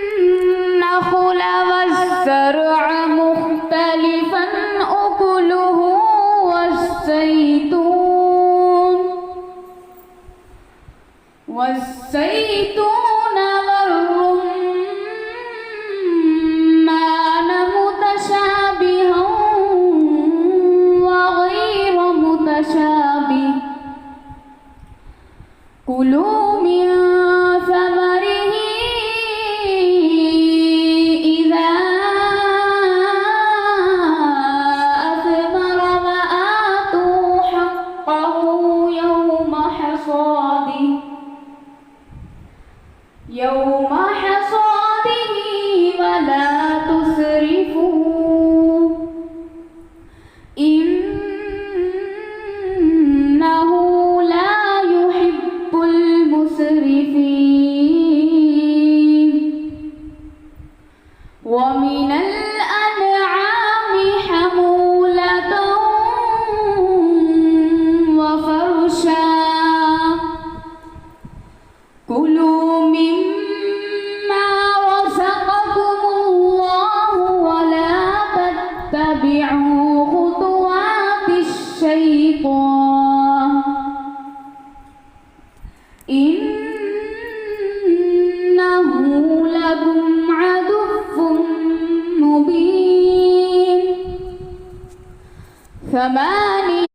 والنخل والزرع مختلفا أكله والزيتون والرمان متشابها وغير متشابه كلوا من ثمره إذا أثمر وآتوا حقه يوم حصاده ولا تسرفوا إنه لا يحب المسرفين ومن الأنعام حمولة وفرشا كلوا مما رزقكم الله ولا تتبعوا خطوات الشيطان إنه لكم عدو مبين فما